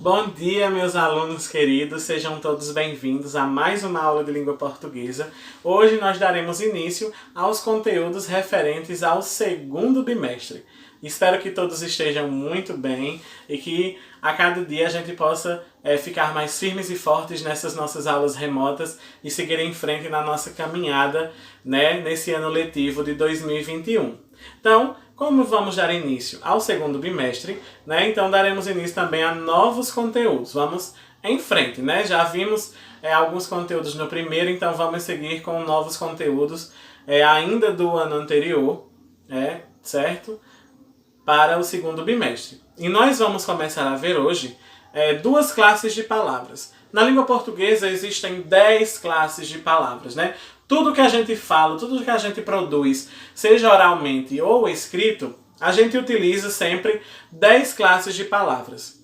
Bom dia, meus alunos queridos, sejam todos bem-vindos a mais uma aula de língua portuguesa. Hoje nós daremos início aos conteúdos referentes ao segundo bimestre. Espero que todos estejam muito bem e que a cada dia a gente possa ficar mais firmes e fortes nessas nossas aulas remotas e seguir em frente na nossa caminhada, nesse ano letivo de 2021. Então, como vamos dar início ao segundo bimestre, então daremos início também a novos conteúdos. Vamos em frente, Já vimos alguns conteúdos no primeiro, então vamos seguir com novos conteúdos ainda do ano anterior, certo? Para o segundo bimestre. E nós vamos começar a ver hoje duas classes de palavras. Na língua portuguesa existem 10 classes de palavras, Tudo que a gente fala, tudo que a gente produz, seja oralmente ou escrito, a gente utiliza sempre 10 classes de palavras,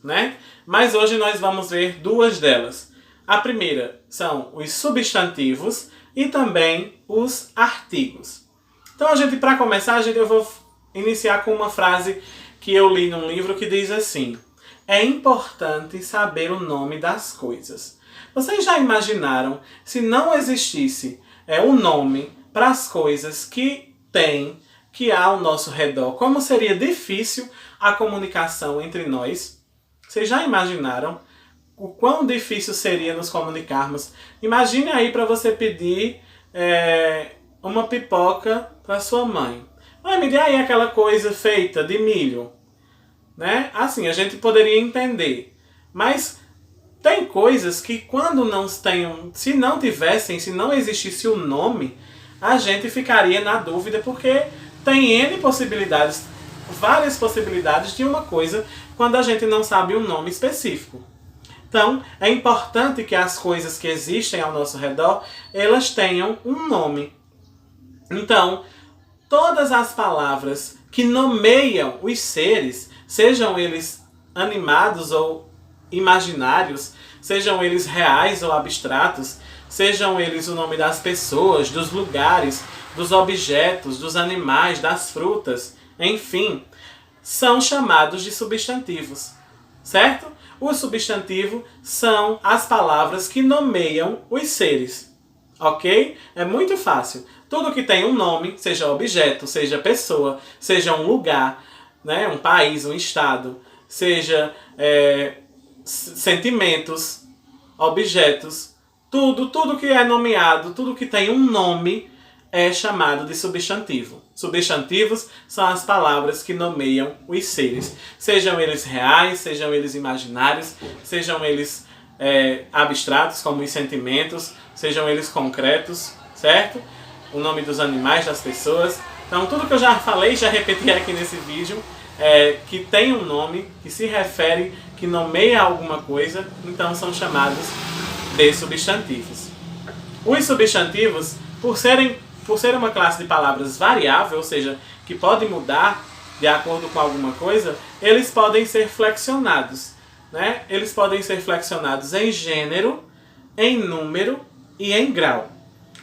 Mas hoje nós vamos ver duas delas. A primeira são os substantivos e também os artigos. Então, para começar, eu vou iniciar com uma frase que eu li num livro que diz assim: é importante saber o nome das coisas. Vocês já imaginaram se não existisse um nome para as coisas que há ao nosso redor? Como seria difícil a comunicação entre nós? Vocês já imaginaram o quão difícil seria nos comunicarmos? Imagine aí para você pedir uma pipoca para sua mãe. Mãe, me dê aí aquela coisa feita de milho. Assim, a gente poderia entender. Mas tem coisas que se não existisse o nome, a gente ficaria na dúvida, porque tem N possibilidades, várias possibilidades de uma coisa quando a gente não sabe um nome específico. Então, é importante que as coisas que existem ao nosso redor, elas tenham um nome. Então, todas as palavras que nomeiam os seres, sejam eles animados ou imaginários, sejam eles reais ou abstratos, sejam eles o nome das pessoas, dos lugares, dos objetos, dos animais, das frutas, enfim, são chamados de substantivos, certo? O substantivo são as palavras que nomeiam os seres, ok? É muito fácil. Tudo que tem um nome, seja objeto, seja pessoa, seja um lugar, um país, um estado, seja sentimentos, objetos, tudo que é nomeado, tudo que tem um nome é chamado de substantivo. Substantivos são as palavras que nomeiam os seres. Sejam eles reais, sejam eles imaginários, sejam eles abstratos, como os sentimentos, sejam eles concretos, certo? O nome dos animais, das pessoas. Então, tudo que eu já falei, já repeti aqui nesse vídeo, que tem um nome, que se refere, que nomeia alguma coisa, então são chamados de substantivos. Os substantivos, por ser uma classe de palavras variável, ou seja, que pode mudar de acordo com alguma coisa, eles podem ser flexionados. Eles podem ser flexionados em gênero, em número e em grau.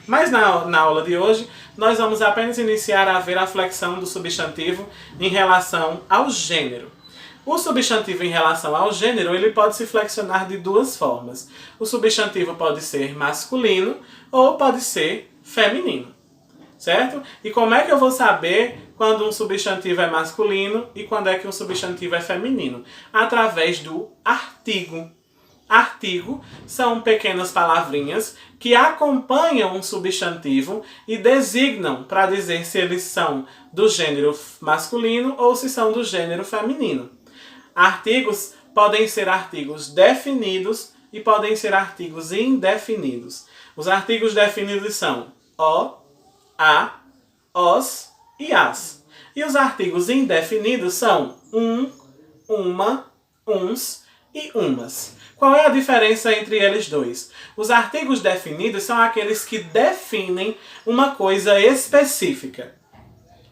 Mas na aula de hoje, nós vamos apenas iniciar a ver a flexão do substantivo em relação ao gênero. O substantivo em relação ao gênero, ele pode se flexionar de duas formas. O substantivo pode ser masculino ou pode ser feminino, certo? E como é que eu vou saber quando um substantivo é masculino e quando é que um substantivo é feminino? Através do artigo. Artigo são pequenas palavrinhas que acompanham um substantivo e designam para dizer se eles são do gênero masculino ou se são do gênero feminino. Artigos podem ser artigos definidos e podem ser artigos indefinidos. Os artigos definidos são o, a, os e as. E os artigos indefinidos são uma, uns e umas. Qual é a diferença entre eles dois? Os artigos definidos são aqueles que definem uma coisa específica.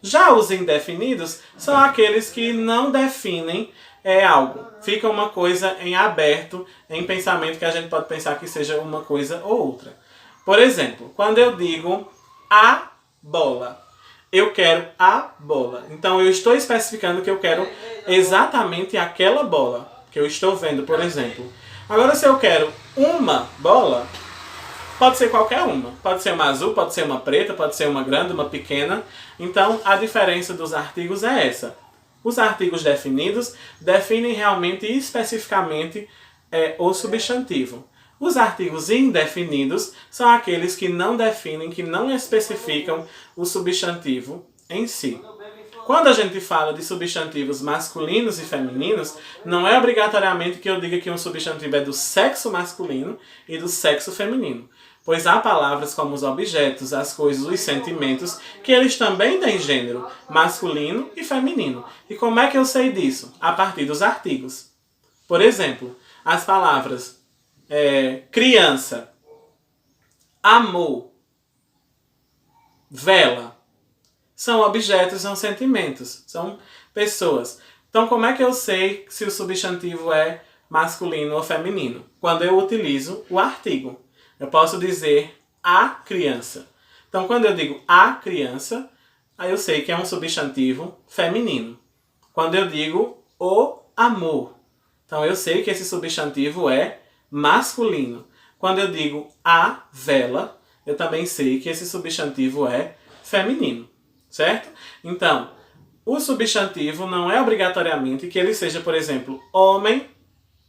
Já os indefinidos são aqueles que não definem algo. Fica uma coisa em aberto, em pensamento, que a gente pode pensar que seja uma coisa ou outra. Por exemplo, quando eu digo a bola, eu quero a bola. Então eu estou especificando que eu quero exatamente aquela bola. que eu estou vendo, por exemplo. Agora, se eu quero uma bola, pode ser qualquer uma. Pode ser uma azul, pode ser uma preta, pode ser uma grande, uma pequena. Então, a diferença dos artigos é essa. Os artigos definidos definem realmente e especificamente o substantivo. Os artigos indefinidos são aqueles que não definem, que não especificam o substantivo em si. Quando a gente fala de substantivos masculinos e femininos, não é obrigatoriamente que eu diga que um substantivo é do sexo masculino e do sexo feminino. Pois há palavras como os objetos, as coisas, os sentimentos, que eles também têm gênero masculino e feminino. E como é que eu sei disso? A partir dos artigos. Por exemplo, as palavras criança, amor, vela, são objetos, são sentimentos, são pessoas. Então, como é que eu sei se o substantivo é masculino ou feminino? Quando eu utilizo o artigo. Eu posso dizer a criança. Então, quando eu digo a criança, aí eu sei que é um substantivo feminino. Quando eu digo o amor, então eu sei que esse substantivo é masculino. Quando eu digo a vela, eu também sei que esse substantivo é feminino. Certo? Então, o substantivo não é obrigatoriamente que ele seja, por exemplo, homem,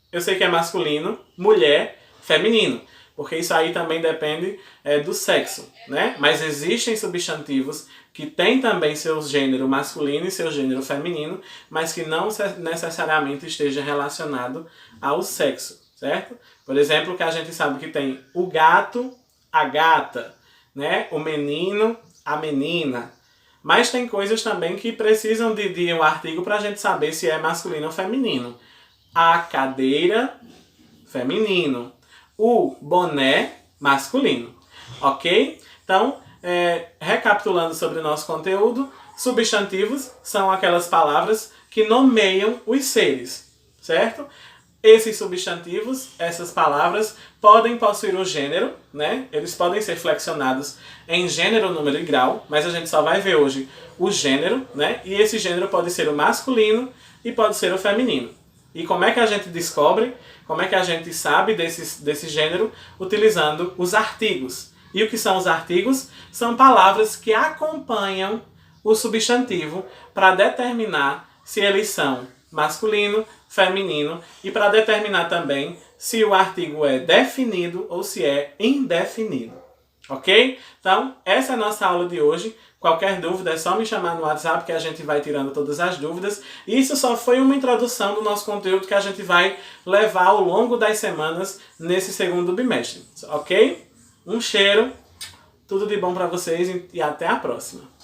eu sei que é masculino, mulher, feminino. Porque isso aí também depende do sexo, né? Mas existem substantivos que têm também seu gênero masculino e seu gênero feminino, mas que não necessariamente esteja relacionado ao sexo, certo? Por exemplo, que a gente sabe que tem o gato, a gata, né? O menino, a menina. Mas tem coisas também que precisam de um artigo para a gente saber se é masculino ou feminino. A cadeira, feminino. O boné, masculino. Ok? Então, recapitulando sobre o nosso conteúdo, substantivos são aquelas palavras que nomeiam os seres, certo? Esses substantivos, essas palavras, podem possuir um gênero, né? Eles podem ser flexionados em gênero, número e grau, mas a gente só vai ver hoje o gênero, né? E esse gênero pode ser o masculino e pode ser o feminino. E como é que a gente descobre, como é que a gente sabe desse gênero? Utilizando os artigos. E o que são os artigos? São palavras que acompanham o substantivo para determinar se eles são masculino, feminino e para determinar também se o artigo é definido ou se é indefinido. Ok? Então, essa é a nossa aula de hoje. Qualquer dúvida é só me chamar no WhatsApp que a gente vai tirando todas as dúvidas. Isso só foi uma introdução do nosso conteúdo que a gente vai levar ao longo das semanas nesse segundo bimestre. Ok? Um cheiro, tudo de bom para vocês e até a próxima.